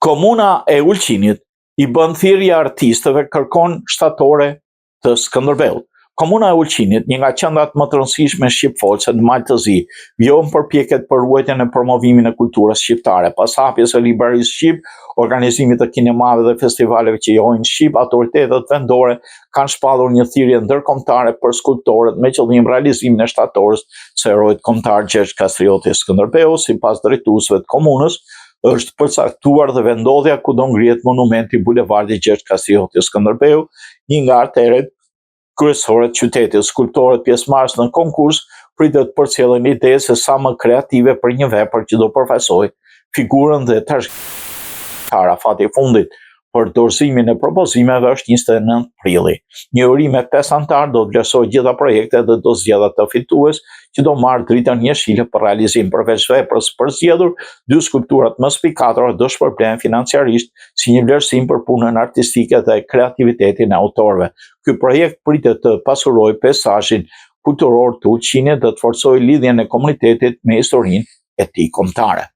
Komuna e Ulqinit i bën thirrje artistëve kërkon shtatore të Skënderbeut. Komuna e Ulqinit, një nga qendrat më të rëndësishme shqipfolse në Maltëzi, vjon përpjekjet për ruajtjen e promovimin e kulturës shqiptare. Pas hapjes së librarisë shqip, organizimit të kinemave dhe festivaleve që johojnë shqip, autoritetet vendore kanë shpallur një thirrje ndërkombëtare për skulptorët me qëllim realizimin e shtatorës së heroit kombëtar Gjergj Kastrioti Skënderbeu. Sipas drejtuesve të komunës, është përcaktuar dhe vendodhja ku do ngrihet monumenti bulevardit Gjergj Kastrioti Skënderbeu, një nga arteret kryesore të qytetit. Skulptorët pjesëmarrës në konkurs pritet të përcjellin ide se sa më kreative për një vepër që do përfaqësojë figurën dhe trashëgimimin. Fati i fundit për dorëzimin e propozimeve është 29 prilli. Një uri me 5 antar do të vlerësojë gjitha projektet dhe do zgjedhë atë fitues që do marrë dritën jeshile për realizim. Përveç veprës përzgjedhur, 2 skulpturat më spikatore do shpërblehen financiarisht si një vlerësim për punën artistike dhe kreativitetin e autorëve. Ky projekt pritet të pasurojë peizazhin kulturor të Ulqinit dhe të forcojë lidhjen e komunitetit me historinë e tij kombëtare.